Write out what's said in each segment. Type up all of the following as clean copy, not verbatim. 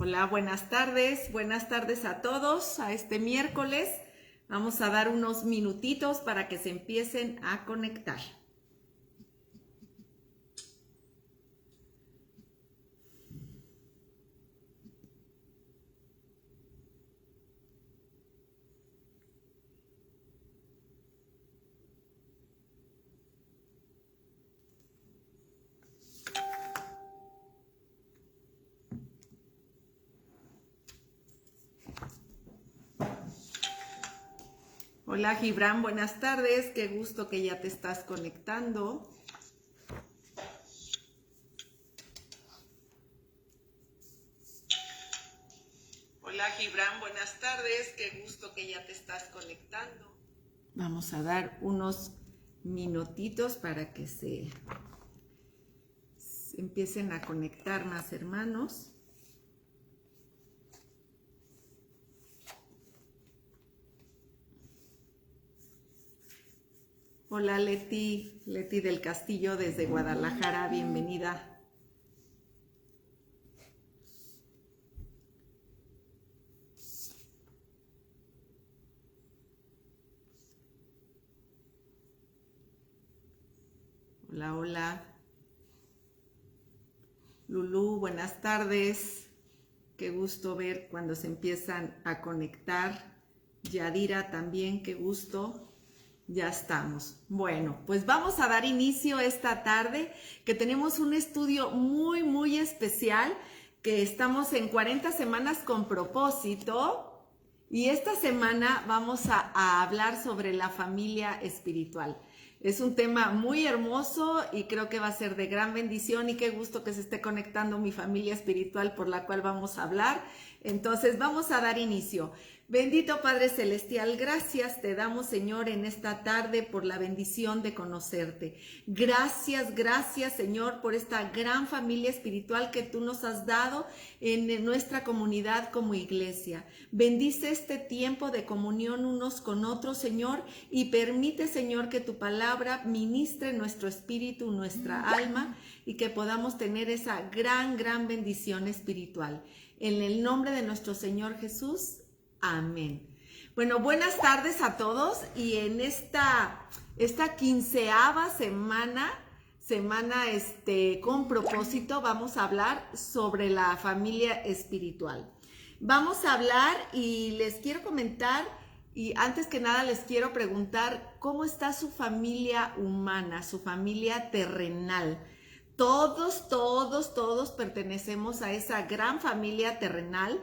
Hola, buenas tardes a todos a este miércoles. Vamos a dar unos minutitos para que se empiecen a conectar. Hola Gibran, buenas tardes, qué gusto que ya te estás conectando. Hola Gibran, buenas tardes, qué gusto que ya te estás conectando. Vamos a dar unos minutitos para que se empiecen a conectar más hermanos. Hola Leti del Castillo desde Guadalajara, bienvenida. Hola, hola. Lulú, buenas tardes. Qué gusto ver cuando se empiezan a conectar. Yadira también, qué gusto. Ya estamos. Bueno, pues vamos a dar inicio esta tarde, que tenemos un estudio muy especial, que estamos en 40 semanas con propósito, y esta semana vamos a hablar sobre la familia espiritual. Es un tema muy hermoso y creo que va a ser de gran bendición, y qué gusto que se esté conectando mi familia espiritual por la cual vamos a hablar. Entonces vamos a dar inicio. Bendito Padre Celestial, gracias te damos, Señor, en esta tarde por la bendición de conocerte. Gracias, Señor, por esta gran familia espiritual que tú nos has dado en nuestra comunidad como iglesia. Bendice este tiempo de comunión unos con otros, Señor, y permite, Señor, que tu palabra ministre nuestro espíritu, nuestra alma, y que podamos tener esa gran bendición espiritual. En el nombre de nuestro Señor Jesús. Amén. Bueno, buenas tardes a todos, y en esta 15ª semana con propósito vamos a hablar sobre la familia espiritual. Vamos a hablar y les quiero comentar, y antes que nada les quiero preguntar cómo está su familia humana, su familia terrenal. Todos pertenecemos a esa gran familia terrenal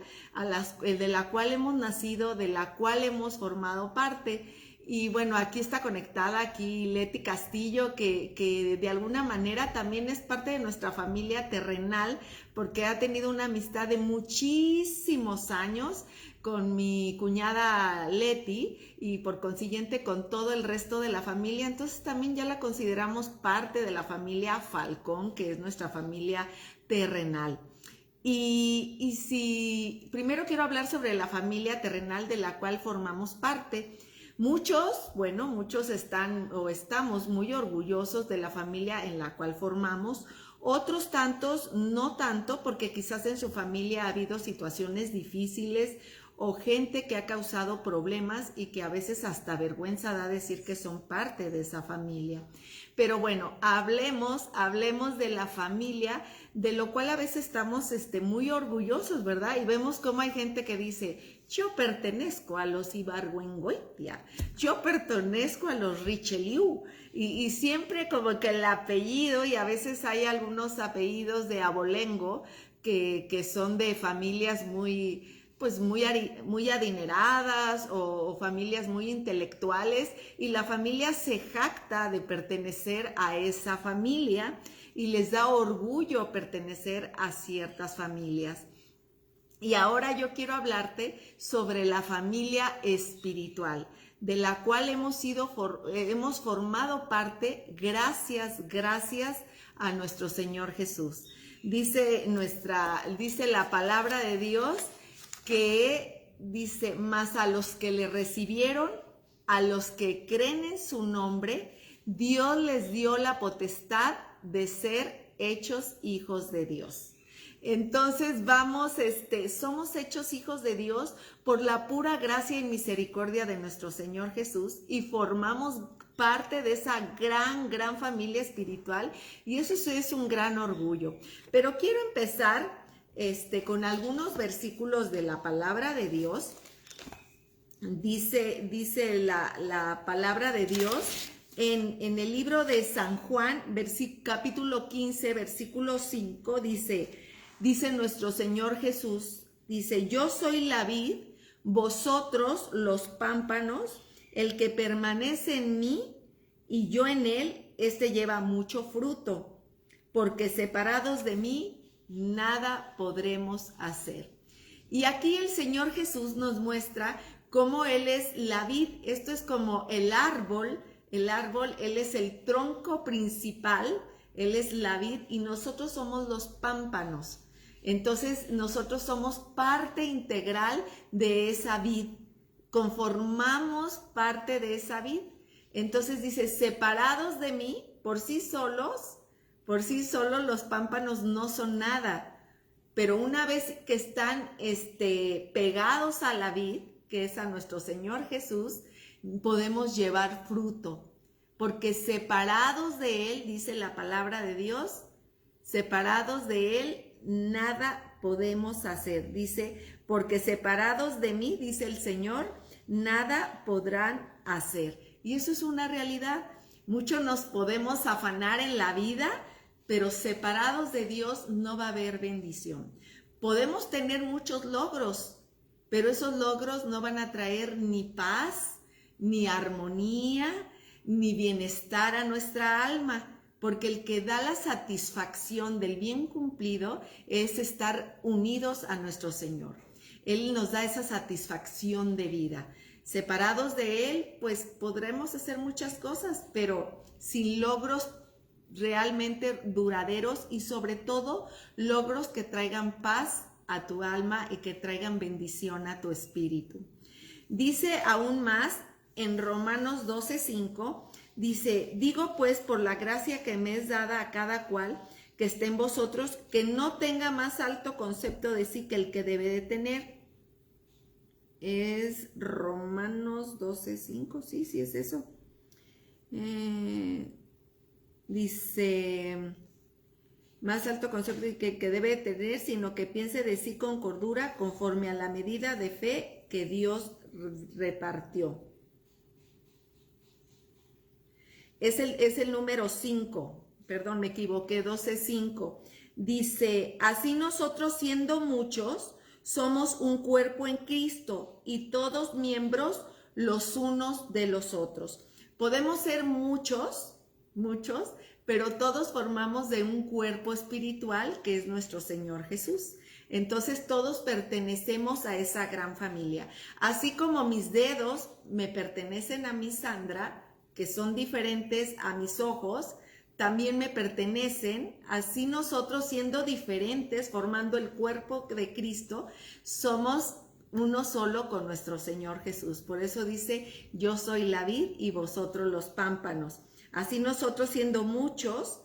de la cual hemos nacido, de la cual hemos formado parte. Y bueno, aquí está conectada Leti Castillo, que de alguna manera también es parte de nuestra familia terrenal, porque ha tenido una amistad de muchísimos años con mi cuñada Leti, y por consiguiente con todo el resto de la familia. Entonces también ya la consideramos parte de la familia Falcón, que es nuestra familia terrenal. Y si primero quiero hablar sobre la familia terrenal de la cual formamos parte. Muchos estamos muy orgullosos de la familia en la cual formamos. Otros tantos no tanto, porque quizás en su familia ha habido situaciones difíciles o gente que ha causado problemas y que a veces hasta vergüenza da decir que son parte de esa familia. Pero bueno, hablemos de la familia, de lo cual a veces estamos muy orgullosos, ¿verdad? Y vemos cómo hay gente que dice: yo pertenezco a los Ibargüengoitia, yo pertenezco a los Richelieu, y siempre como que el apellido, y a veces hay algunos apellidos de abolengo que son de familias muy adineradas o familias muy intelectuales, y la familia se jacta de pertenecer a esa familia y les da orgullo pertenecer a ciertas familias. Y ahora yo quiero hablarte sobre la familia espiritual, de la cual hemos formado parte gracias a nuestro Señor Jesús. Dice la palabra de Dios que dice: mas a los que le recibieron, a los que creen en su nombre, Dios les dio la potestad de ser hechos hijos de Dios. Entonces vamos, somos hechos hijos de Dios por la pura gracia y misericordia de nuestro Señor Jesús y formamos parte de esa gran familia espiritual y eso es un gran orgullo. Pero quiero empezar con algunos versículos de la palabra de Dios. Dice la palabra de Dios en el libro de San Juan, capítulo 15, versículo 5, dice nuestro Señor Jesús, dice, yo soy la vid, vosotros los pámpanos, el que permanece en mí y yo en él, lleva mucho fruto, porque separados de mí, nada podremos hacer. Y aquí el Señor Jesús nos muestra cómo Él es la vid. Esto es como el árbol, Él es el tronco principal, Él es la vid y nosotros somos los pámpanos. Entonces nosotros somos parte integral de esa vid, conformamos parte de esa vid. Entonces dice, separados de mí, por sí solos los pámpanos no son nada, pero una vez que están pegados a la vid, que es a nuestro Señor Jesús, podemos llevar fruto, porque separados de Él, dice la palabra de Dios, separados de Él, nada podemos hacer. Dice, porque separados de mí, dice el Señor, nada podrán hacer. Y eso es una realidad. Muchos nos podemos afanar en la vida, pero separados de Dios no va a haber bendición. Podemos tener muchos logros, pero esos logros no van a traer ni paz, ni armonía, ni bienestar a nuestra alma, porque el que da la satisfacción del bien cumplido es estar unidos a nuestro Señor. Él nos da esa satisfacción de vida. Separados de Él, pues podremos hacer muchas cosas, pero sin logros realmente duraderos y sobre todo logros que traigan paz a tu alma y que traigan bendición a tu espíritu. Dice aún más en Romanos 12:5, dice, digo pues por la gracia que me es dada a cada cual que esté en vosotros, que no tenga más alto concepto de sí que el que debe de tener. Es Romanos 12:5, sí es eso. Dice, más alto concepto que debe tener, sino que piense de sí con cordura, conforme a la medida de fe que Dios repartió. Es el número 5, perdón, me equivoqué, 12:5. Dice, así nosotros siendo muchos, somos un cuerpo en Cristo y todos miembros los unos de los otros. Podemos ser muchos, pero todos formamos de un cuerpo espiritual que es nuestro Señor Jesús. Entonces todos pertenecemos a esa gran familia. Así como mis dedos me pertenecen a mi Sandra, que son diferentes a mis ojos, también me pertenecen, así nosotros siendo diferentes, formando el cuerpo de Cristo, somos uno solo con nuestro Señor Jesús. Por eso dice, yo soy la vid y vosotros los pámpanos. Así nosotros siendo muchos,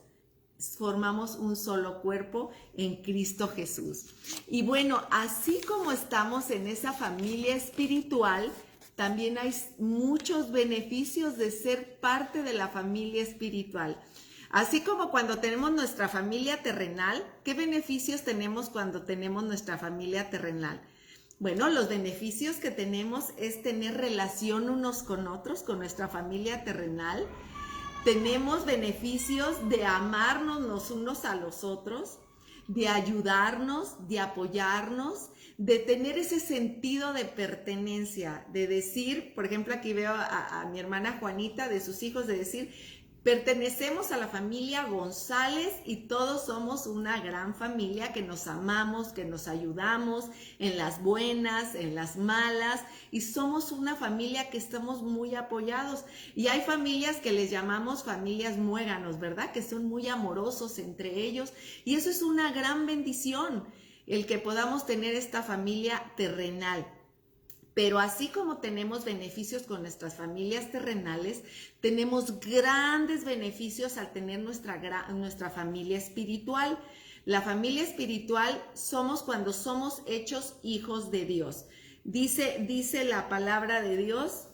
formamos un solo cuerpo en Cristo Jesús. Y bueno, así como estamos en esa familia espiritual, también hay muchos beneficios de ser parte de la familia espiritual. Así como cuando tenemos nuestra familia terrenal, ¿qué beneficios tenemos cuando tenemos nuestra familia terrenal? Bueno, los beneficios que tenemos es tener relación unos con otros, con nuestra familia terrenal. Tenemos beneficios de amarnos los unos a los otros, de ayudarnos, de apoyarnos, de tener ese sentido de pertenencia, de decir, por ejemplo, aquí veo a mi hermana Juanita, de sus hijos, de decir, pertenecemos a la familia González y todos somos una gran familia que nos amamos, que nos ayudamos en las buenas, en las malas y somos una familia que estamos muy apoyados. Y hay familias que les llamamos familias muéganos, ¿verdad? Que son muy amorosos entre ellos y eso es una gran bendición, el que podamos tener esta familia terrenal. Pero así como tenemos beneficios con nuestras familias terrenales, tenemos grandes beneficios al tener nuestra familia espiritual. La familia espiritual somos cuando somos hechos hijos de Dios. Dice la palabra de Dios,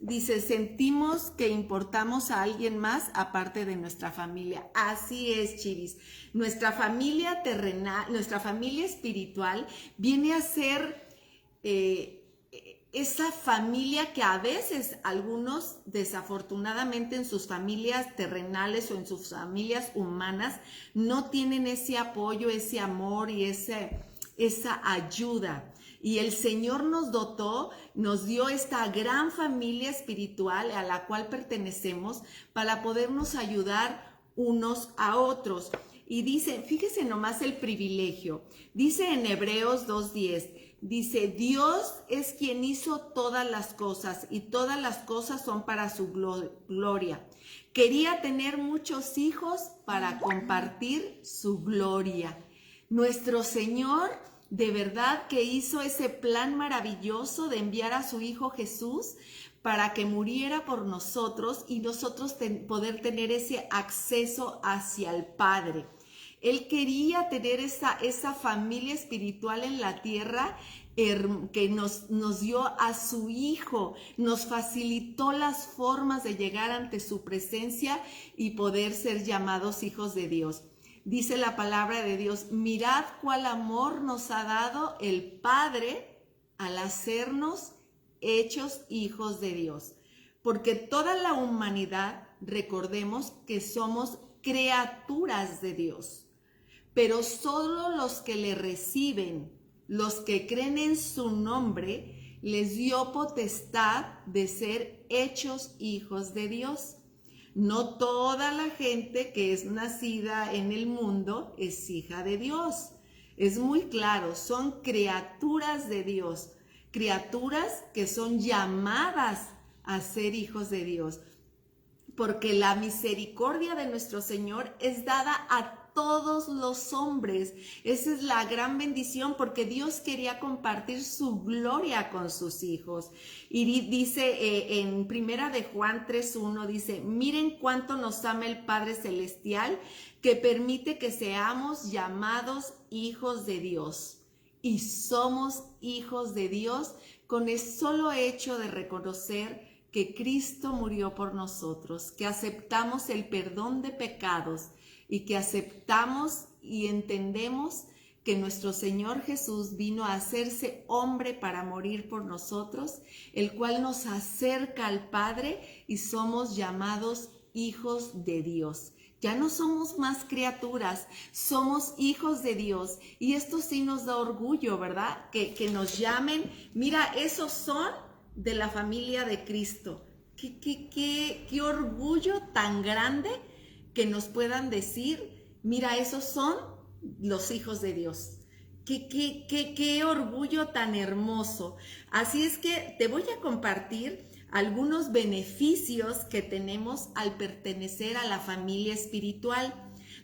dice, sentimos que importamos a alguien más aparte de nuestra familia. Así es, chivis. Nuestra familia terrenal, nuestra familia espiritual viene a ser esa familia que a veces algunos desafortunadamente en sus familias terrenales o en sus familias humanas no tienen ese apoyo, ese amor y esa ayuda. Y el Señor nos dotó, nos dio esta gran familia espiritual a la cual pertenecemos para podernos ayudar unos a otros. Y dice, fíjese nomás el privilegio, dice en Hebreos 2:10, dice, Dios es quien hizo todas las cosas y todas las cosas son para su gloria. Quería tener muchos hijos para compartir su gloria. Nuestro Señor de verdad que hizo ese plan maravilloso de enviar a su Hijo Jesús para que muriera por nosotros y nosotros poder tener ese acceso hacia el Padre. Él quería tener esa familia espiritual en la tierra que nos dio a su Hijo, nos facilitó las formas de llegar ante su presencia y poder ser llamados hijos de Dios. Dice la palabra de Dios, mirad cuál amor nos ha dado el Padre al hacernos hechos hijos de Dios. Porque toda la humanidad, recordemos que somos criaturas de Dios. Pero solo los que le reciben, los que creen en su nombre, les dio potestad de ser hechos hijos de Dios. No toda la gente que es nacida en el mundo es hija de Dios. Es muy claro, son criaturas de Dios, criaturas que son llamadas a ser hijos de Dios. Porque la misericordia de nuestro Señor es dada a todos los hombres. Esa es la gran bendición porque Dios quería compartir su gloria con sus hijos. Y dice en Primera de Juan 3:1, dice, miren cuánto nos ama el Padre Celestial que permite que seamos llamados hijos de Dios. Y somos hijos de Dios con el solo hecho de reconocer que Cristo murió por nosotros, que aceptamos el perdón de pecados y que aceptamos y entendemos que nuestro Señor Jesús vino a hacerse hombre para morir por nosotros, el cual nos acerca al Padre y somos llamados hijos de Dios. Ya no somos más criaturas, somos hijos de Dios y esto sí nos da orgullo, ¿verdad? Que nos llamen, mira, esos son de la familia de Cristo. Qué orgullo tan grande que nos puedan decir, mira, esos son los hijos de Dios. Qué orgullo tan hermoso. Así es que te voy a compartir algunos beneficios que tenemos al pertenecer a la familia espiritual.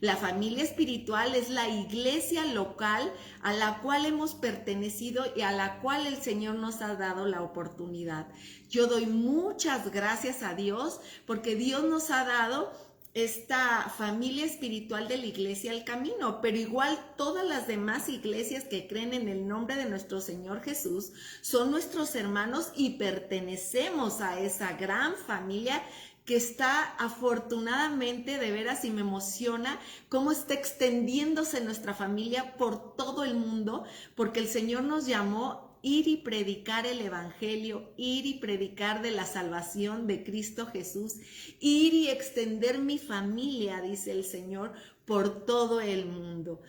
La familia espiritual es la iglesia local a la cual hemos pertenecido y a la cual el Señor nos ha dado la oportunidad. Yo doy muchas gracias a Dios porque Dios nos ha dado esta familia espiritual de la Iglesia El Camino, pero igual todas las demás iglesias que creen en el nombre de nuestro Señor Jesús son nuestros hermanos y pertenecemos a esa gran familia que está afortunadamente, de veras, y me emociona cómo está extendiéndose nuestra familia por todo el mundo, porque el Señor nos llamó ir y predicar el evangelio, ir y predicar de la salvación de Cristo Jesús, ir y extender mi familia, dice el Señor, por todo el mundo.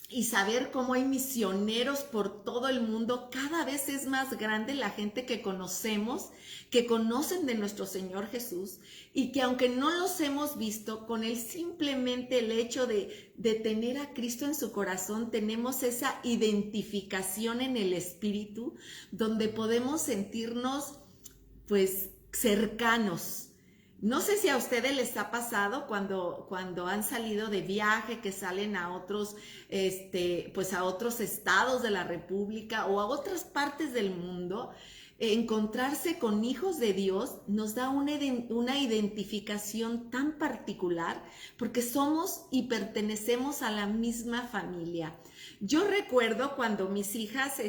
Y saber cómo hay misioneros por todo el mundo, cada vez es más grande la gente que conocemos, que conocen de nuestro Señor Jesús y que aunque no los hemos visto, con simplemente el hecho de tener a Cristo en su corazón, tenemos esa identificación en el Espíritu, donde podemos sentirnos pues cercanos. No sé si a ustedes les ha pasado cuando han salido de viaje, que salen a otros, pues a otros estados de la República o a otras partes del mundo, encontrarse con hijos de Dios nos da una identificación tan particular porque somos y pertenecemos a la misma familia. Yo recuerdo cuando mis hijas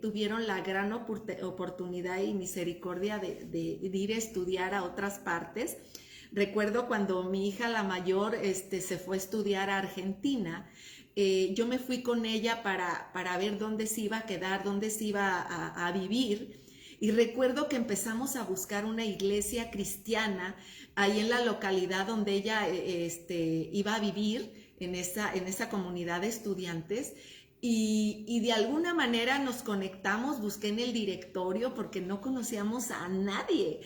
tuvieron la gran oportunidad y misericordia de ir a estudiar a otras partes. Recuerdo cuando mi hija la mayor se fue a estudiar a Argentina. Yo me fui con ella para ver dónde se iba a quedar, dónde se iba a vivir. Y recuerdo que empezamos a buscar una iglesia cristiana ahí en la localidad donde ella iba a vivir, en esa comunidad de estudiantes. Y de alguna manera nos conectamos, busqué en el directorio porque no conocíamos a nadie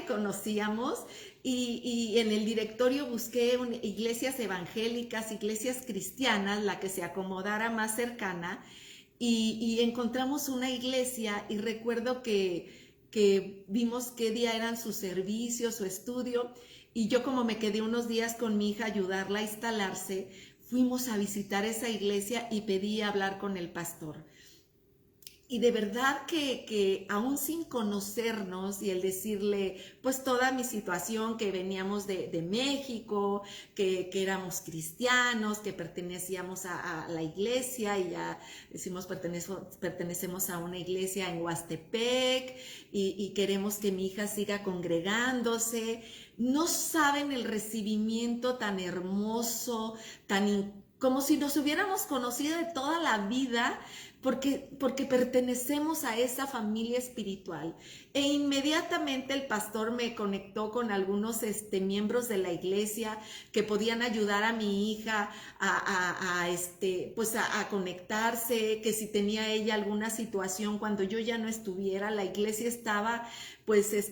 conocíamos, y en el directorio busqué iglesias evangélicas, iglesias cristianas, la que se acomodara más cercana, y encontramos una iglesia y recuerdo que vimos qué día eran sus servicios, su estudio, y yo como me quedé unos días con mi hija a ayudarla a instalarse, fuimos a visitar esa iglesia y pedí hablar con el pastor. Y de verdad que aún sin conocernos y el decirle pues toda mi situación, que veníamos de México, que éramos cristianos, que pertenecíamos a la iglesia, y ya decimos pertenecemos a una iglesia en Huastepec, y queremos que mi hija siga congregándose. No saben el recibimiento tan hermoso, como si nos hubiéramos conocido de toda la vida, porque pertenecemos a esa familia espiritual. E inmediatamente el pastor me conectó con algunos miembros de la iglesia que podían ayudar a mi hija a conectarse, que si tenía ella alguna situación cuando yo ya no estuviera, la iglesia estaba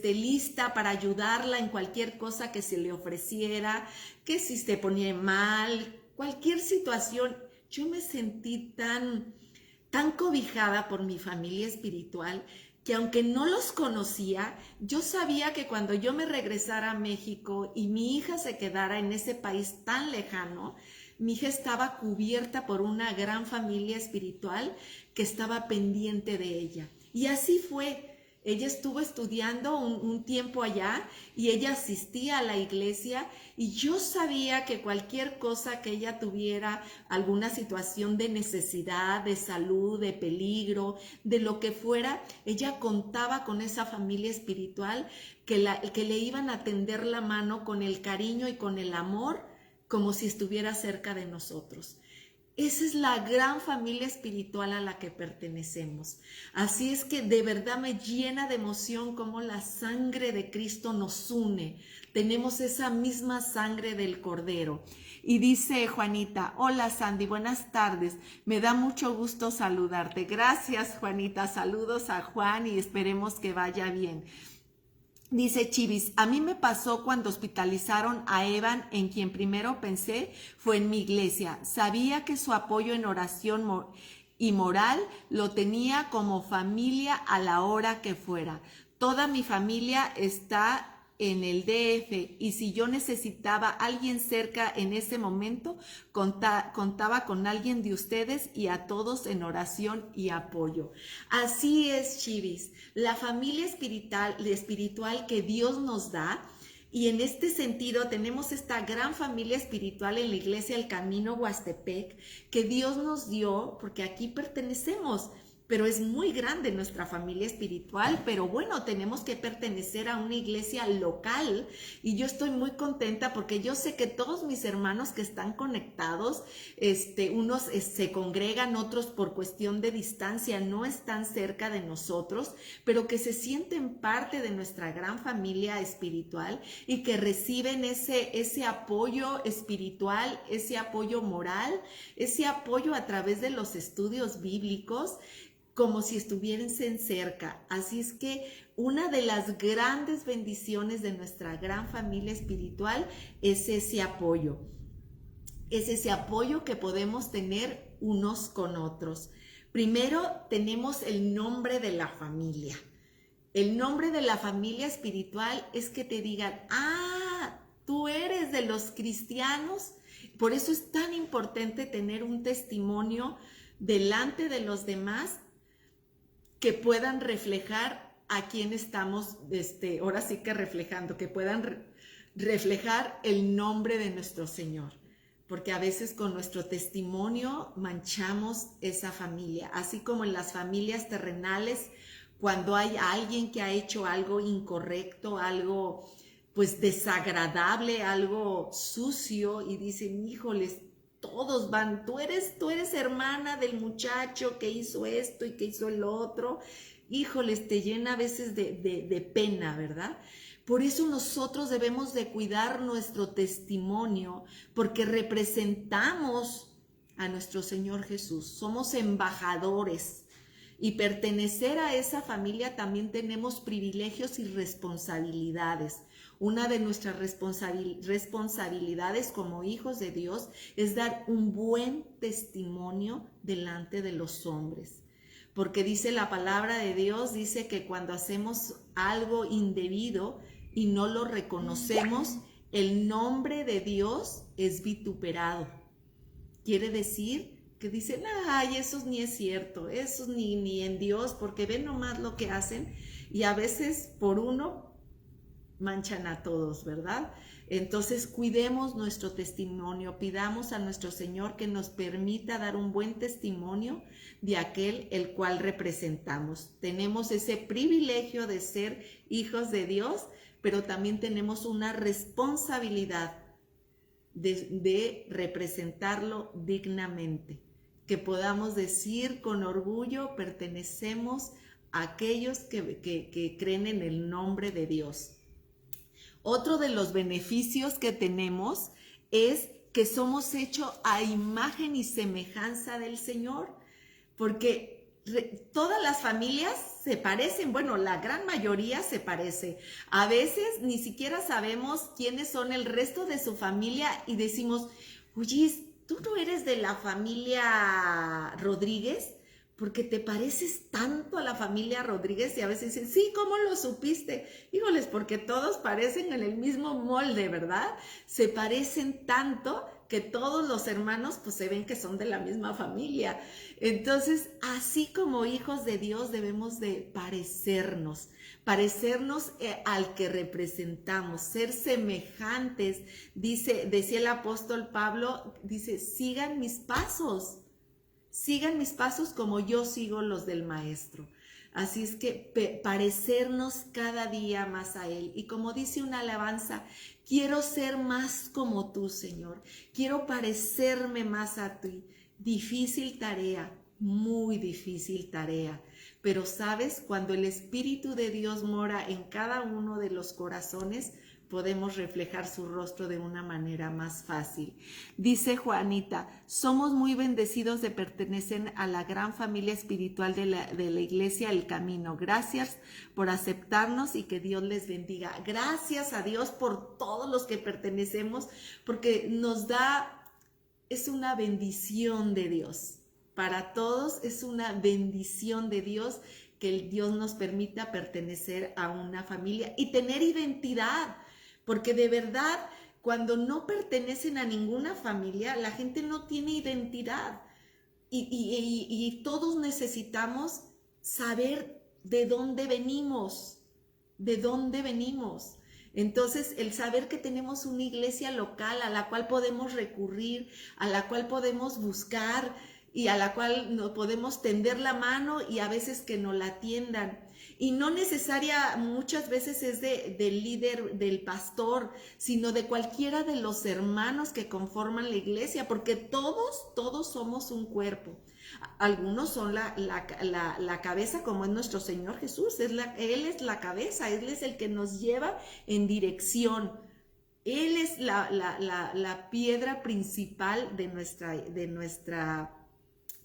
lista para ayudarla en cualquier cosa que se le ofreciera, que si se ponía mal, cualquier situación. Yo me sentí tan cobijada por mi familia espiritual, que aunque no los conocía, yo sabía que cuando yo me regresara a México y mi hija se quedara en ese país tan lejano, mi hija estaba cubierta por una gran familia espiritual que estaba pendiente de ella. Y así fue. Ella estuvo estudiando un tiempo allá y ella asistía a la iglesia, y yo sabía que cualquier cosa que ella tuviera, alguna situación de necesidad, de salud, de peligro, de lo que fuera, ella contaba con esa familia espiritual que le iban a tender la mano con el cariño y con el amor, como si estuviera cerca de nosotros. Esa es la gran familia espiritual a la que pertenecemos. Así es que de verdad me llena de emoción cómo la sangre de Cristo nos une. Tenemos esa misma sangre del Cordero. Y dice Juanita: hola Sandy, buenas tardes. Me da mucho gusto saludarte. Gracias, Juanita. Saludos a Juan y esperemos que vaya bien. Dice Chivis: a mí me pasó cuando hospitalizaron a Evan, en quien primero pensé fue en mi iglesia. Sabía que su apoyo en oración y moral lo tenía como familia a la hora que fuera. Toda mi familia está en el DF, y si yo necesitaba a alguien cerca en ese momento, contaba con alguien de ustedes, y a todos en oración y apoyo. Así es, Chivis, la familia espiritual que Dios nos da. Y en este sentido tenemos esta gran familia espiritual en la iglesia El Camino Huastepec, que Dios nos dio, porque aquí pertenecemos. Pero es muy grande nuestra familia espiritual, pero bueno, tenemos que pertenecer a una iglesia local, y yo estoy muy contenta porque yo sé que todos mis hermanos que están conectados, unos se congregan, otros por cuestión de distancia no están cerca de nosotros, pero que se sienten parte de nuestra gran familia espiritual y que reciben ese apoyo espiritual, ese apoyo moral, ese apoyo a través de los estudios bíblicos, como si estuviesen cerca. Así es que una de las grandes bendiciones de nuestra gran familia espiritual es ese apoyo. Es ese apoyo que podemos tener unos con otros. Primero tenemos el nombre de la familia. El nombre de la familia espiritual es que te digan: tú eres de los cristianos. Por eso es tan importante tener un testimonio delante de los demás, que puedan reflejar a quién estamos, ahora sí que reflejando, que puedan reflejar el nombre de nuestro Señor. Porque a veces con nuestro testimonio manchamos esa familia, así como en las familias terrenales, cuando hay alguien que ha hecho algo incorrecto, algo pues desagradable, algo sucio, y dicen, híjoles, todos van, tú eres hermana del muchacho que hizo esto y que hizo el otro, híjoles, te llena a veces de pena, ¿verdad? Por eso nosotros debemos de cuidar nuestro testimonio, porque representamos a nuestro Señor Jesús, somos embajadores, y pertenecer a esa familia también tenemos privilegios y responsabilidades. Una de nuestras responsabilidades como hijos de Dios es dar un buen testimonio delante de los hombres. Porque dice la palabra de Dios, dice que cuando hacemos algo indebido y no lo reconocemos, el nombre de Dios es vituperado. Quiere decir que dicen, ay, eso ni es cierto, eso ni en Dios, porque ven nomás lo que hacen, y a veces por uno manchan a todos, ¿verdad? Entonces cuidemos nuestro testimonio, pidamos a nuestro Señor que nos permita dar un buen testimonio de aquel el cual representamos. Tenemos ese privilegio de ser hijos de Dios, pero también tenemos una responsabilidad de representarlo dignamente, que podamos decir con orgullo, pertenecemos a aquellos que creen en el nombre de Dios. Otro de los beneficios que tenemos es que somos hechos a imagen y semejanza del Señor, porque todas las familias se parecen, bueno, la gran mayoría se parece. A veces ni siquiera sabemos quiénes son el resto de su familia y decimos, oye, ¿tú no eres de la familia Rodríguez? Porque te pareces tanto a la familia Rodríguez, y a veces dicen, sí, ¿cómo lo supiste? Híjoles, porque todos parecen en el mismo molde, ¿verdad? Se parecen tanto que todos los hermanos pues se ven que son de la misma familia. Entonces, así como hijos de Dios debemos de parecernos al que representamos, ser semejantes. Decía el apóstol Pablo, dice, sigan mis pasos como yo sigo los del Maestro. Así es que parecernos cada día más a Él. Y como dice una alabanza, quiero ser más como tú, Señor. Quiero parecerme más a ti. Difícil tarea, muy difícil tarea. Pero sabes, cuando el Espíritu de Dios mora en cada uno de los corazones, podemos reflejar su rostro de una manera más fácil. Dice Juanita, somos muy bendecidos de pertenecer a la gran familia espiritual de la Iglesia El Camino. Gracias por aceptarnos y que Dios les bendiga. Gracias a Dios por todos los que pertenecemos, porque es una bendición de Dios. Para todos es una bendición de Dios que el Dios nos permita pertenecer a una familia y tener identidad. Porque de verdad, cuando no pertenecen a ninguna familia, la gente no tiene identidad. Y todos necesitamos saber de dónde venimos, Entonces, el saber que tenemos una iglesia local a la cual podemos recurrir, a la cual podemos buscar y a la cual nos podemos tender la mano y a veces que nos la atiendan. Y no muchas veces es del líder, del pastor, sino de cualquiera de los hermanos que conforman la iglesia, porque todos somos un cuerpo. Algunos son la cabeza, como es nuestro Señor Jesús. Él es la cabeza, Él es el que nos lleva en dirección. Él es la piedra principal de nuestra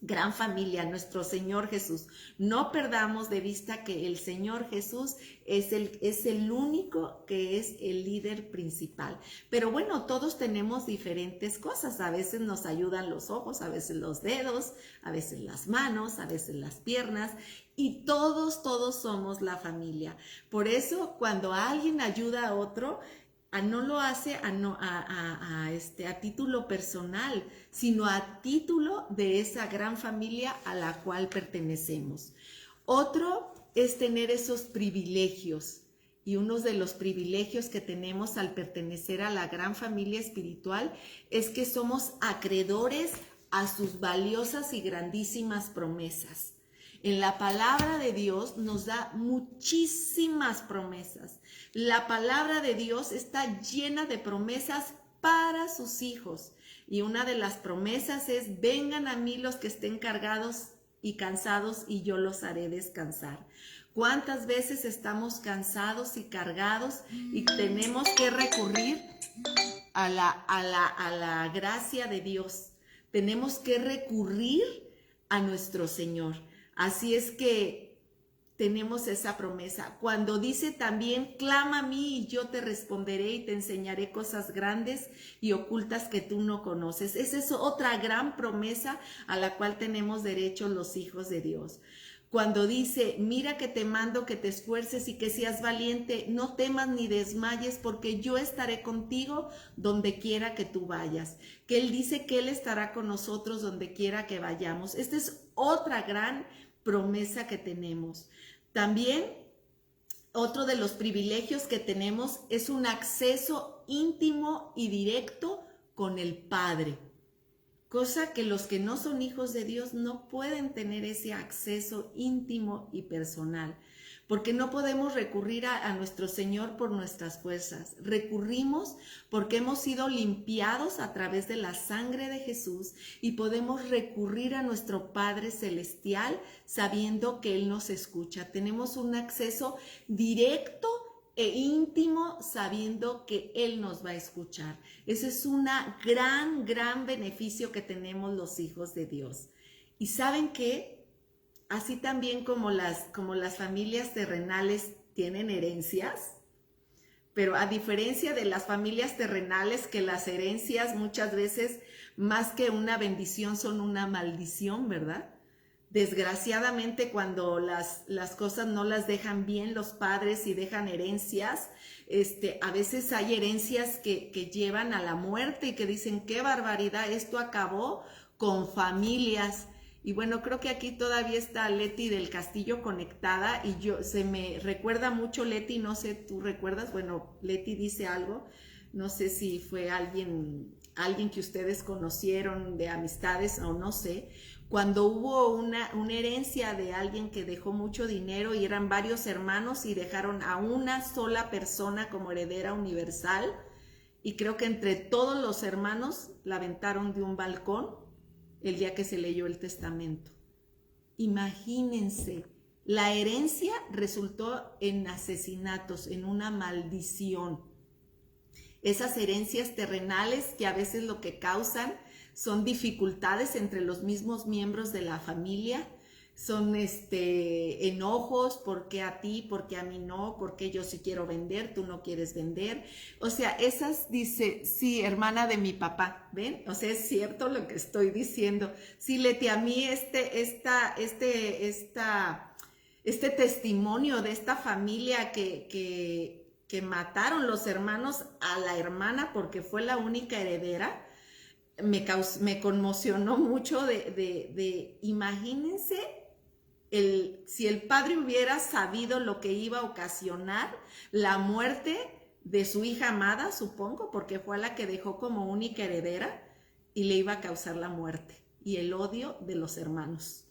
gran familia, nuestro Señor Jesús. No perdamos de vista que el Señor Jesús es el único que es el líder principal. Pero bueno, todos tenemos diferentes cosas. A veces nos ayudan los ojos, a veces los dedos, a veces las manos, a veces las piernas. Y todos somos la familia. Por eso, cuando alguien ayuda a otro, no lo hace a título personal, sino a título de esa gran familia a la cual pertenecemos. Otro es tener esos privilegios. Y uno de los privilegios que tenemos al pertenecer a la gran familia espiritual es que somos acreedores a sus valiosas y grandísimas promesas. En la palabra de Dios nos da muchísimas promesas. La palabra de Dios está llena de promesas para sus hijos. Y una de las promesas es: vengan a mí los que estén cargados y cansados y yo los haré descansar. ¿Cuántas veces estamos cansados y cargados y tenemos que recurrir a la gracia de Dios? Tenemos que recurrir a nuestro Señor. Así es que tenemos esa promesa. Cuando dice también: clama a mí y yo te responderé y te enseñaré cosas grandes y ocultas que tú no conoces. Esa es otra gran promesa a la cual tenemos derecho los hijos de Dios. Cuando dice: mira que te mando que te esfuerces y que seas valiente, no temas ni desmayes, porque yo estaré contigo donde quiera que tú vayas. Que Él dice que Él estará con nosotros donde quiera que vayamos. Esta es otra gran promesa que tenemos. También otro de los privilegios que tenemos es un acceso íntimo y directo con el Padre. Cosa que los que no son hijos de Dios no pueden tener ese acceso íntimo y personal, porque no podemos recurrir a nuestro Señor por nuestras fuerzas. Recurrimos porque hemos sido limpiados a través de la sangre de Jesús y podemos recurrir a nuestro Padre Celestial sabiendo que Él nos escucha. Tenemos un acceso directo e íntimo sabiendo que Él nos va a escuchar. Ese es un gran beneficio que tenemos los hijos de Dios. Y ¿saben qué? Así también como las familias terrenales tienen herencias, pero a diferencia de las familias terrenales, que las herencias muchas veces más que una bendición son una maldición, ¿verdad? Desgraciadamente, cuando las cosas no las dejan bien los padres y dejan herencias, a veces hay herencias que llevan a la muerte y que dicen: qué barbaridad, esto acabó con familias. Y bueno, creo que aquí todavía está Leti del Castillo conectada y se me recuerda mucho Leti, no sé, ¿tú recuerdas? Bueno, Leti dice algo, no sé si fue alguien que ustedes conocieron de amistades o no sé, cuando hubo una herencia de alguien que dejó mucho dinero y eran varios hermanos y dejaron a una sola persona como heredera universal, y creo que entre todos los hermanos la aventaron de un balcón el día que se leyó el testamento. Imagínense, la herencia resultó en asesinatos, en una maldición. Esas herencias terrenales que a veces lo que causan son dificultades entre los mismos miembros de la familia, son enojos: ¿por qué a ti? ¿Por qué a mí no? ¿Por qué yo sí quiero vender? ¿Tú no quieres vender? O sea, esas, dice, sí, hermana de mi papá, ¿ven? O sea, es cierto lo que estoy diciendo. Sí, Leti, a mí este testimonio de esta familia que mataron los hermanos a la hermana porque fue la única heredera, me conmocionó mucho de imagínense, si el padre hubiera sabido lo que iba a ocasionar la muerte de su hija amada, supongo, porque fue a la que dejó como única heredera, y le iba a causar la muerte y el odio de los hermanos.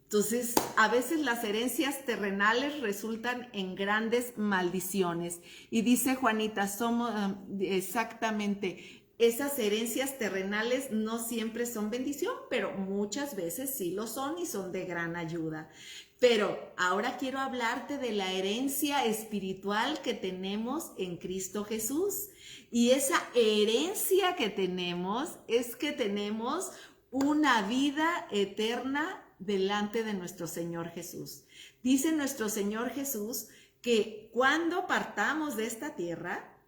Entonces, a veces las herencias terrenales resultan en grandes maldiciones. Y dice Juanita, somos exactamente, esas herencias terrenales no siempre son bendición, pero muchas veces sí lo son y son de gran ayuda. Pero ahora quiero hablarte de la herencia espiritual que tenemos en Cristo Jesús. Y esa herencia que tenemos es que tenemos una vida eterna delante de nuestro Señor Jesús. Dice nuestro Señor Jesús que cuando partamos de esta tierra,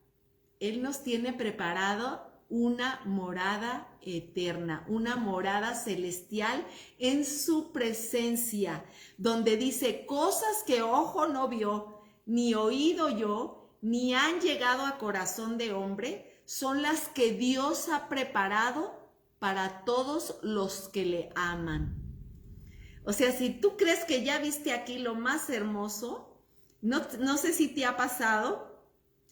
Él nos tiene preparado una morada eterna, una morada celestial en su presencia, donde dice: cosas que ojo no vio, ni oído yo, ni han llegado a corazón de hombre, son las que Dios ha preparado para todos los que le aman. O sea, si tú crees que ya viste aquí lo más hermoso, no sé si te ha pasado,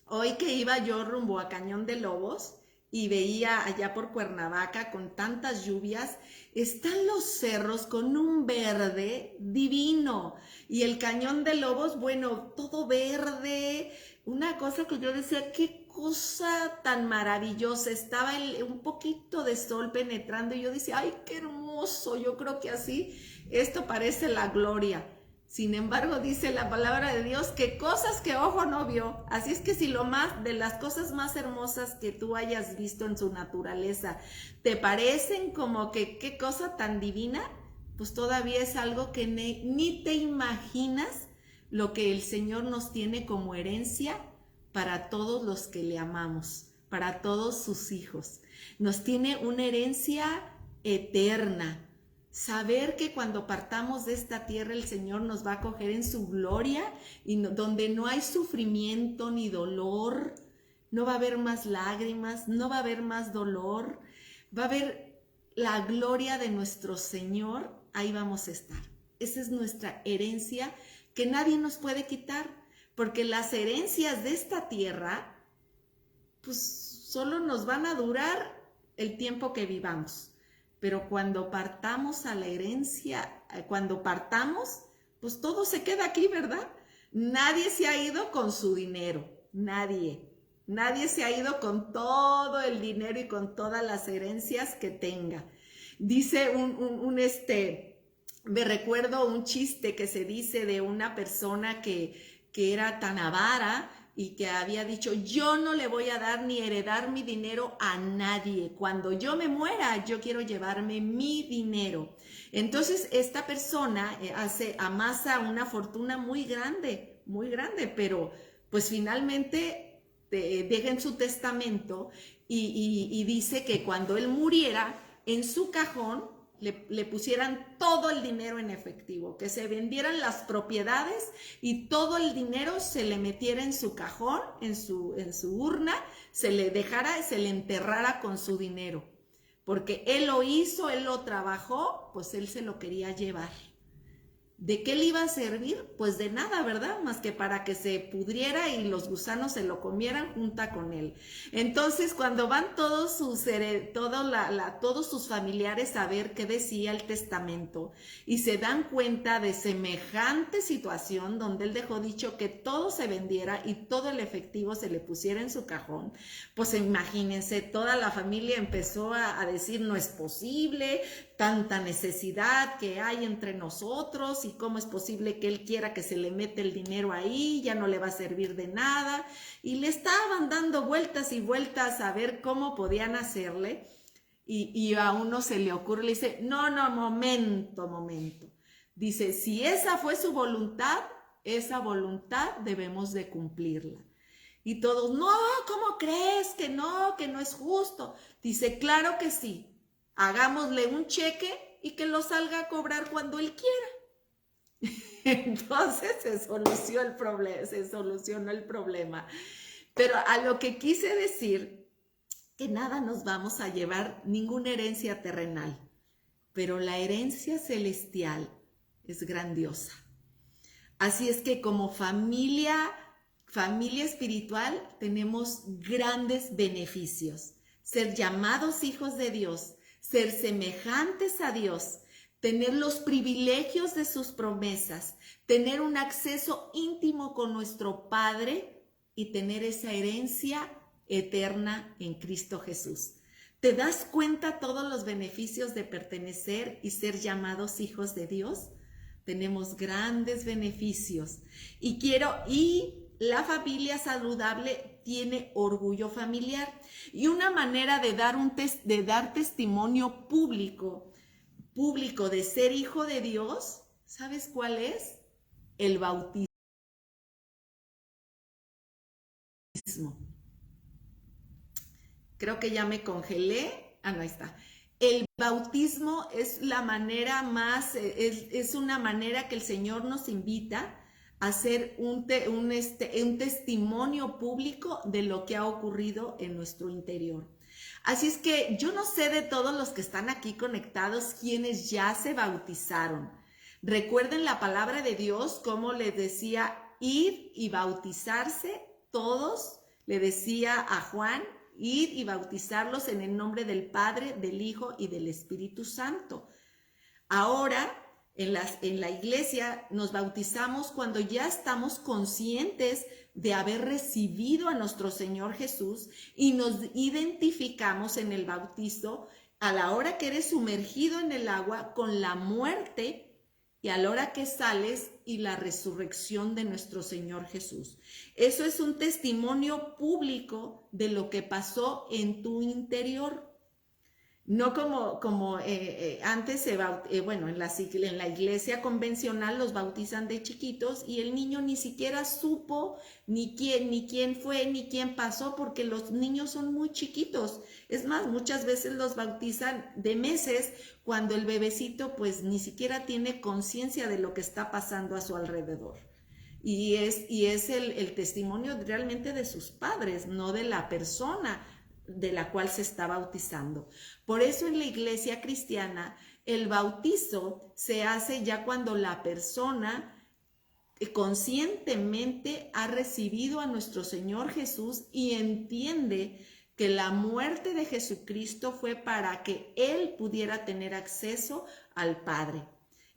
hoy que iba yo rumbo a Cañón de Lobos y veía allá por Cuernavaca con tantas lluvias, están los cerros con un verde divino y el Cañón de Lobos, bueno, todo verde, una cosa que yo decía, qué cosa tan maravillosa, estaba un poquito de sol penetrando y yo decía, ay, qué hermoso, yo creo que así, esto parece la gloria. Sin embargo, dice la palabra de Dios que cosas que ojo no vio. Así es que si lo más de las cosas más hermosas que tú hayas visto en su naturaleza te parecen como que qué cosa tan divina, pues todavía es algo que ni te imaginas lo que el Señor nos tiene como herencia para todos los que le amamos, para todos sus hijos. Nos tiene una herencia eterna. Saber que cuando partamos de esta tierra el Señor nos va a acoger en su gloria y donde no hay sufrimiento ni dolor, no va a haber más lágrimas, no va a haber más dolor, va a haber la gloria de nuestro Señor, ahí vamos a estar. Esa es nuestra herencia que nadie nos puede quitar, porque las herencias de esta tierra pues solo nos van a durar el tiempo que vivamos. Pero cuando partamos a la herencia, cuando partamos, pues todo se queda aquí, ¿verdad? Nadie se ha ido con su dinero, nadie. Nadie se ha ido con todo el dinero y con todas las herencias que tenga. Dice me recuerdo un chiste que se dice de una persona que era tan avara y que había dicho, yo no le voy a dar ni heredar mi dinero a nadie. Cuando yo me muera, yo quiero llevarme mi dinero. Entonces, esta persona amasa una fortuna muy grande, pero pues finalmente deja en su testamento y dice que cuando él muriera, en su cajón le pusieran todo el dinero en efectivo, que se vendieran las propiedades y todo el dinero se le metiera en su cajón, en su urna, se le dejara, se le enterrara con su dinero, porque él lo hizo, él lo trabajó, pues él se lo quería llevar. ¿De qué le iba a servir? Pues de nada, ¿verdad? Más que para que se pudriera y los gusanos se lo comieran junto con él. Entonces, cuando van todos sus familiares a ver qué decía el testamento y se dan cuenta de semejante situación donde él dejó dicho que todo se vendiera y todo el efectivo se le pusiera en su cajón, pues imagínense, toda la familia empezó a decir, no es posible, tanta necesidad que hay entre nosotros y cómo es posible que él quiera que se le mete el dinero ahí, ya no le va a servir de nada, y le estaban dando vueltas y vueltas a ver cómo podían hacerle, y a uno se le ocurre, le dice, no, momento, dice, si esa fue su voluntad, esa voluntad debemos de cumplirla. Y todos, no, ¿cómo crees que no es justo? Dice, claro que sí. Hagámosle un cheque y que lo salga a cobrar cuando él quiera. Entonces se solucionó el problema. Pero a lo que quise decir, que nada nos vamos a llevar, ninguna herencia terrenal, pero la herencia celestial es grandiosa. Así es que como familia espiritual tenemos grandes beneficios. Ser llamados hijos de Dios, ser semejantes a Dios, tener los privilegios de sus promesas, tener un acceso íntimo con nuestro Padre y tener esa herencia eterna en Cristo Jesús. ¿Te das cuenta todos los beneficios de pertenecer y ser llamados hijos de Dios? Tenemos grandes beneficios y la familia saludable tiene orgullo familiar y una manera de dar testimonio público de ser hijo de Dios, ¿sabes cuál es? El bautismo. Creo que ya me congelé. No, ahí está. El bautismo es la manera es una manera que el Señor nos invita a hacer un testimonio público de lo que ha ocurrido en nuestro interior. Así es que yo no sé de todos los que están aquí conectados quienes ya se bautizaron, Recuerden la palabra de Dios, como les decía, ir y bautizarse todos, le decía a Juan, ir y bautizarlos en el nombre del Padre, del Hijo y del Espíritu Santo. Ahora, en la iglesia nos bautizamos cuando ya estamos conscientes de haber recibido a nuestro Señor Jesús y nos identificamos en el bautizo a la hora que eres sumergido en el agua con la muerte y a la hora que sales y la resurrección de nuestro Señor Jesús. Eso es un testimonio público de lo que pasó en tu interior. No como antes, bueno, en la iglesia convencional los bautizan de chiquitos y el niño ni siquiera supo ni quién fue, ni quién pasó, porque los niños son muy chiquitos. Es más, muchas veces los bautizan de meses cuando el bebecito pues ni siquiera tiene conciencia de lo que está pasando a su alrededor. Y es el testimonio realmente de sus padres, no de la persona de la cual se está bautizando. Por eso en la iglesia cristiana el bautizo se hace ya cuando la persona conscientemente ha recibido a nuestro Señor Jesús y entiende que la muerte de Jesucristo fue para que Él pudiera tener acceso al Padre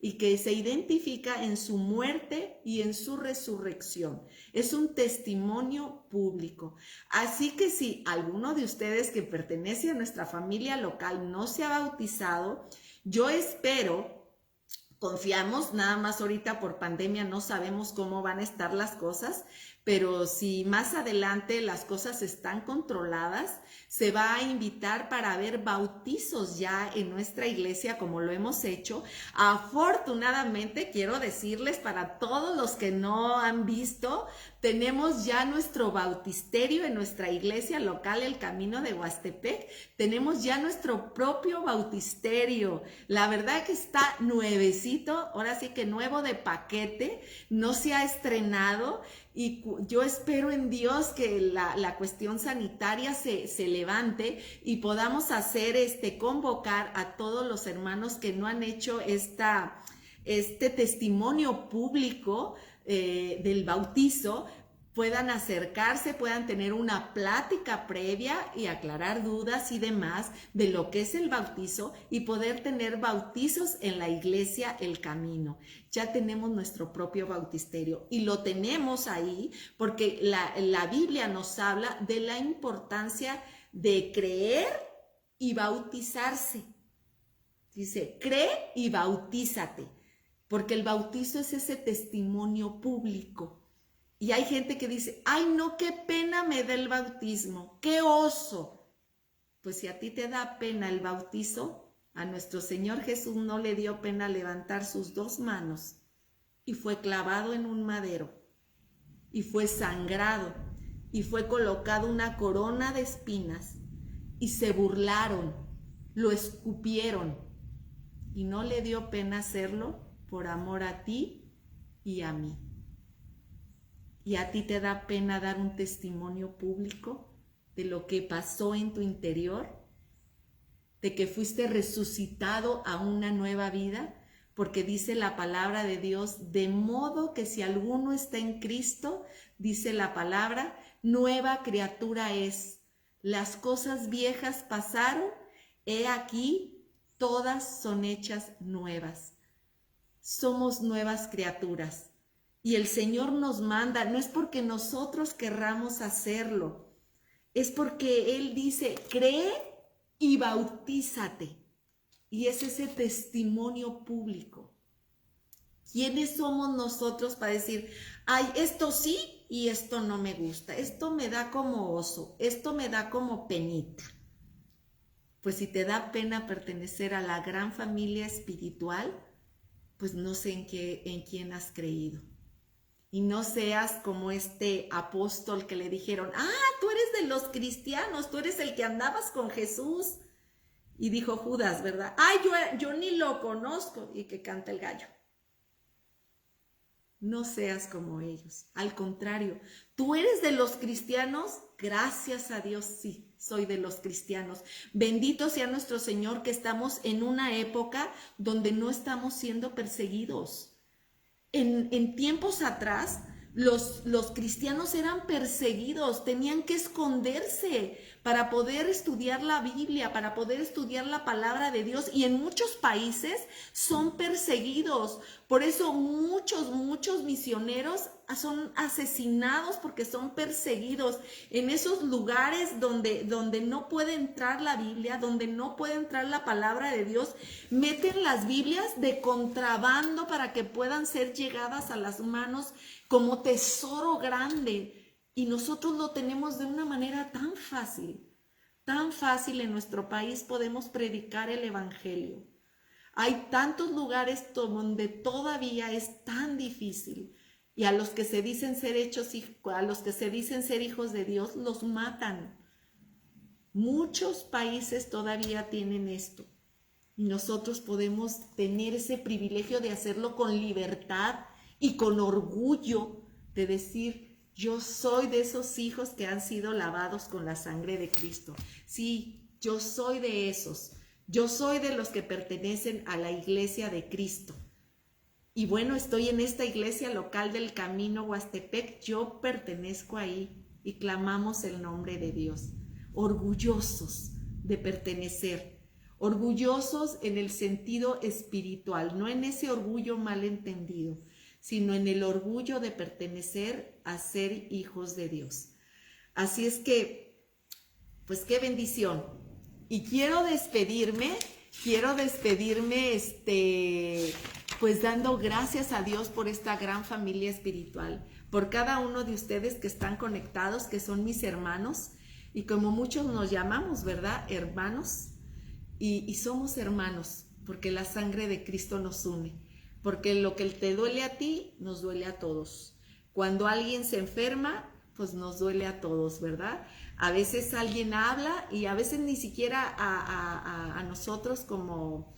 y que se identifica en su muerte y en su resurrección. Es un testimonio público. Así que si alguno de ustedes que pertenece a nuestra familia local no se ha bautizado, yo espero, confiamos, nada más ahorita por pandemia no sabemos cómo van a estar las cosas, pero si más adelante las cosas están controladas, se va a invitar para ver bautizos ya en nuestra iglesia como lo hemos hecho. Afortunadamente, quiero decirles para todos los que no han visto, tenemos ya nuestro bautisterio en nuestra iglesia local, El Camino de Huastepec. Tenemos ya nuestro propio bautisterio. La verdad que está nuevecito, ahora sí que nuevo de paquete, no se ha estrenado. Y yo espero en Dios que la cuestión sanitaria se levante y podamos hacer convocar a todos los hermanos que no han hecho este testimonio público del bautizo, puedan acercarse, puedan tener una plática previa y aclarar dudas y demás de lo que es el bautizo y poder tener bautizos en la iglesia El Camino. Ya tenemos nuestro propio bautisterio y lo tenemos ahí porque la Biblia nos habla de la importancia de creer y bautizarse. Dice, cree y bautízate, porque el bautizo es ese testimonio público. Y hay gente que dice, ay no, qué pena me da el bautismo, qué oso. Pues si a ti te da pena el bautizo, a nuestro Señor Jesús no le dio pena levantar sus dos manos y fue clavado en un madero y fue sangrado y fue colocado una corona de espinas y se burlaron, lo escupieron y no le dio pena hacerlo por amor a ti y a mí. ¿Y a ti te da pena dar un testimonio público de lo que pasó en tu interior? ¿De que fuiste resucitado a una nueva vida? Porque dice la palabra de Dios, de modo que si alguno está en Cristo, dice la palabra, nueva criatura es. Las cosas viejas pasaron, he aquí, todas son hechas nuevas. Somos nuevas criaturas. Y el Señor nos manda, no es porque nosotros querramos hacerlo, es porque Él dice, cree y bautízate. Y es ese testimonio público. ¿Quiénes somos nosotros para decir, ay, esto sí y esto no me gusta, esto me da como oso, esto me da como penita? Pues si te da pena pertenecer a la gran familia espiritual, pues no sé en quién has creído. Y no seas como este apóstol que le dijeron, tú eres de los cristianos, tú eres el que andabas con Jesús. Y dijo Judas, ¿verdad? Yo ni lo conozco, y que canta el gallo. No seas como ellos, al contrario, tú eres de los cristianos, gracias a Dios sí, soy de los cristianos. Bendito sea nuestro Señor que estamos en una época donde no estamos siendo perseguidos. En tiempos atrás, los cristianos eran perseguidos, tenían que esconderse para poder estudiar la Biblia, para poder estudiar la palabra de Dios, y en muchos países son perseguidos. Por eso muchos misioneros son asesinados porque son perseguidos en esos lugares donde no puede entrar la Biblia, donde no puede entrar la palabra de Dios. Meten las Biblias de contrabando para que puedan ser llegadas a las manos como tesoro grande. Y nosotros lo tenemos de una manera tan fácil en nuestro país podemos predicar el evangelio. Hay tantos lugares donde todavía es tan difícil, y a los que se dicen ser hijos de Dios los matan. Muchos países todavía tienen esto, y nosotros podemos tener ese privilegio de hacerlo con libertad y con orgullo, de decir: yo soy de esos hijos que han sido lavados con la sangre de Cristo. Sí, yo soy de esos. Yo soy de los que pertenecen a la iglesia de Cristo. Y bueno, estoy en esta iglesia local del Camino Huastepec. Yo pertenezco ahí y clamamos el nombre de Dios. Orgullosos de pertenecer. Orgullosos en el sentido espiritual, no en ese orgullo malentendido, sino en el orgullo de pertenecer a ser hijos de Dios. Así es que, pues qué bendición. Y quiero despedirme, pues dando gracias a Dios por esta gran familia espiritual, por cada uno de ustedes que están conectados, que son mis hermanos, y como muchos nos llamamos, ¿verdad? Hermanos, y somos hermanos, porque la sangre de Cristo nos une. Porque lo que te duele a ti, nos duele a todos. Cuando alguien se enferma, pues nos duele a todos, ¿verdad? A veces alguien habla, y a veces ni siquiera a nosotros como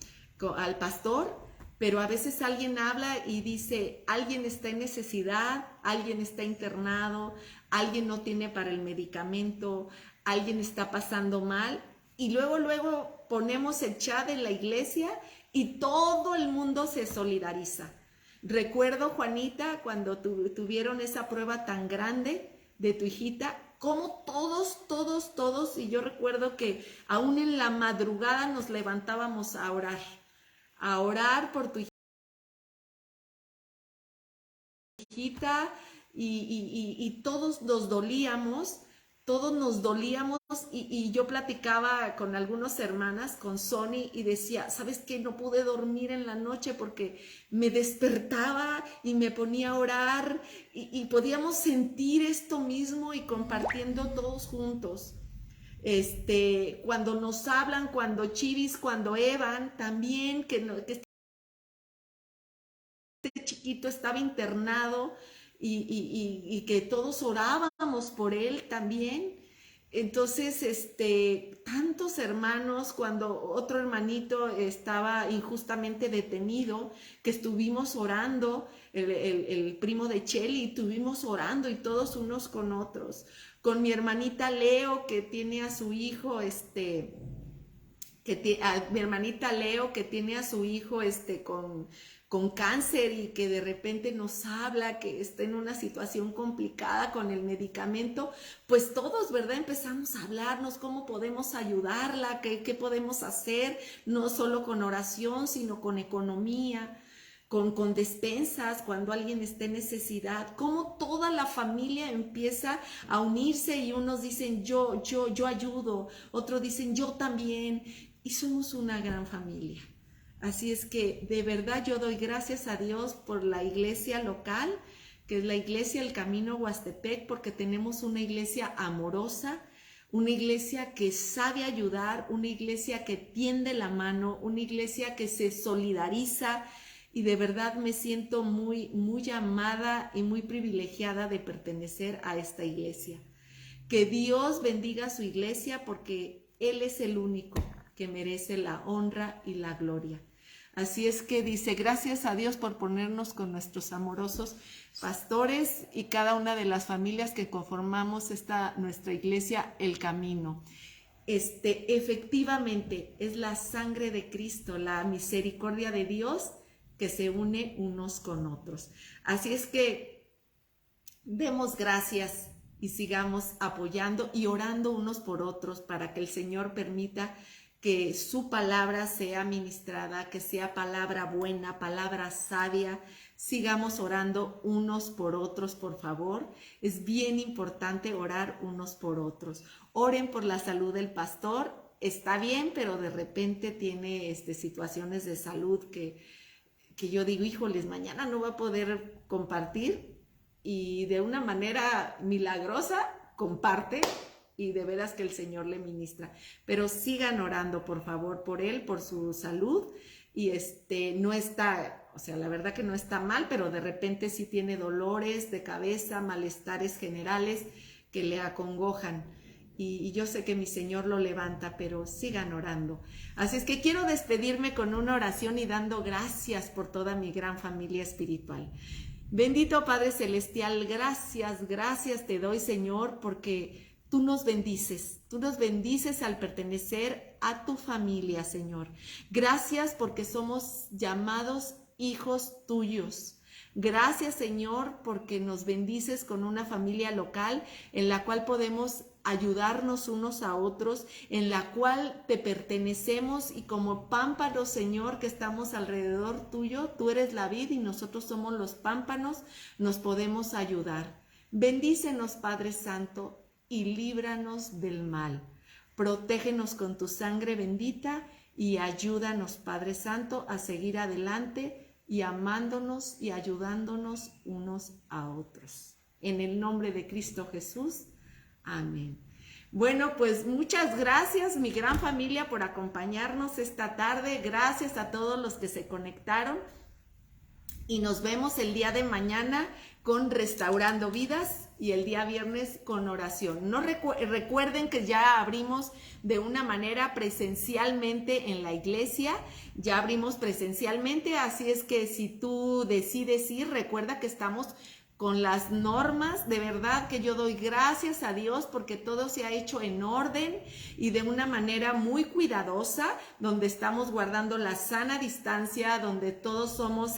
al pastor, pero a veces alguien habla y dice: alguien está en necesidad, alguien está internado, alguien no tiene para el medicamento, alguien está pasando mal, y luego ponemos el chat en la iglesia y todo el mundo se solidariza. Recuerdo, Juanita, cuando tuvieron esa prueba tan grande de tu hijita, como todos, y yo recuerdo que aún en la madrugada nos levantábamos a orar por tu hijita, y todos nos dolíamos, y yo platicaba con algunas hermanas, con Sony, y decía: ¿sabes qué? No pude dormir en la noche porque me despertaba y me ponía a orar, y podíamos sentir esto mismo y compartiendo todos juntos. Cuando nos hablan, cuando Chivis, cuando Evan, también, que este chiquito estaba internado, y que todos orábamos por él también. Entonces, tantos hermanos, cuando otro hermanito estaba injustamente detenido, que estuvimos orando, el primo de Cheli, estuvimos orando, y todos unos con otros. Con mi hermanita Leo, que tiene a su hijo, mi hermanita Leo, que tiene a su hijo con cáncer, y que de repente nos habla que está en una situación complicada con el medicamento, pues todos, ¿verdad? Empezamos a hablarnos cómo podemos ayudarla, qué podemos hacer, no solo con oración, sino con economía, con despensas, cuando alguien esté en necesidad, cómo toda la familia empieza a unirse, y unos dicen: yo ayudo, otros dicen: yo también, y somos una gran familia. Así es que de verdad yo doy gracias a Dios por la iglesia local, que es la iglesia El Camino Huastepec, porque tenemos una iglesia amorosa, una iglesia que sabe ayudar, una iglesia que tiende la mano, una iglesia que se solidariza, y de verdad me siento muy amada y muy privilegiada de pertenecer a esta iglesia. Que Dios bendiga a su iglesia, porque Él es el único que merece la honra y la gloria. Así es que dice: gracias a Dios por ponernos con nuestros amorosos pastores y cada una de las familias que conformamos nuestra iglesia El Camino. efectivamente es la sangre de Cristo, la misericordia de Dios que se une unos con otros. Así es que demos gracias y sigamos apoyando y orando unos por otros para que el Señor permita que su palabra sea ministrada, que sea palabra buena, palabra sabia. Sigamos orando unos por otros, por favor. Es bien importante orar unos por otros. Oren por la salud del pastor. Está bien, pero de repente tiene situaciones de salud que yo digo, híjoles, mañana no va a poder compartir, y de una manera milagrosa comparte, y de veras que el Señor le ministra. Pero sigan orando, por favor, por él, por su salud. Y no está, o sea, la verdad que no está mal, pero de repente sí tiene dolores de cabeza, malestares generales que le acongojan. Y yo sé que mi Señor lo levanta, pero sigan orando. Así es que quiero despedirme con una oración y dando gracias por toda mi gran familia espiritual. Bendito Padre Celestial, gracias, gracias te doy, Señor, porque tú nos bendices al pertenecer a tu familia, Señor. Gracias porque somos llamados hijos tuyos. Gracias, Señor, porque nos bendices con una familia local en la cual podemos ayudarnos unos a otros, en la cual te pertenecemos, y como pámpanos, Señor, que estamos alrededor tuyo, tú eres la vid y nosotros somos los pámpanos, nos podemos ayudar. Bendícenos, Padre Santo, y líbranos del mal. Protégenos con tu sangre bendita y ayúdanos, Padre Santo, a seguir adelante y amándonos y ayudándonos unos a otros. En el nombre de Cristo Jesús. Amén. Bueno, pues muchas gracias, mi gran familia, por acompañarnos esta tarde. Gracias a todos los que se conectaron. Y nos vemos el día de mañana con Restaurando Vidas y el día viernes con oración. No recuerden que ya abrimos de una manera presencialmente en la iglesia. Ya abrimos presencialmente, así es que si tú decides ir, recuerda que estamos con las normas. De verdad que yo doy gracias a Dios porque todo se ha hecho en orden y de una manera muy cuidadosa, donde estamos guardando la sana distancia, donde todos somos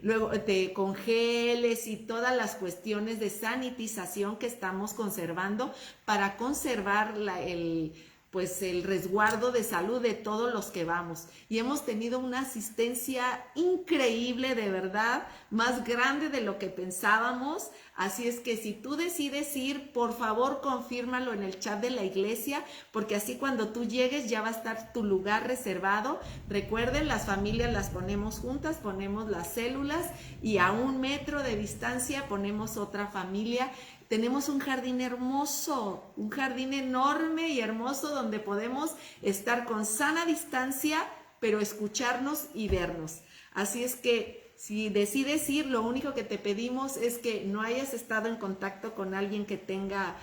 luego con geles y todas las cuestiones de sanitización que estamos conservando para conservar el resguardo de salud de todos los que vamos. Y hemos tenido una asistencia increíble, de verdad, más grande de lo que pensábamos. Así es que si tú decides ir, por favor, confírmalo en el chat de la iglesia, porque así cuando tú llegues ya va a estar tu lugar reservado. Recuerden, las familias las ponemos juntas, ponemos las células y a 1 metro de distancia ponemos otra familia. Tenemos un jardín hermoso, un jardín enorme y hermoso donde podemos estar con sana distancia, pero escucharnos y vernos. Así es que si decides ir, lo único que te pedimos es que no hayas estado en contacto con alguien que tenga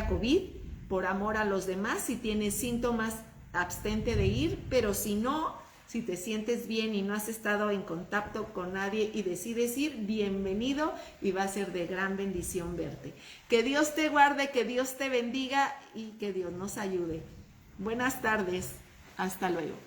COVID, por amor a los demás. Si tienes síntomas, abstente de ir, pero si no, si te sientes bien y no has estado en contacto con nadie y decides ir, bienvenido, y va a ser de gran bendición verte. Que Dios te guarde, que Dios te bendiga y que Dios nos ayude. Buenas tardes. Hasta luego.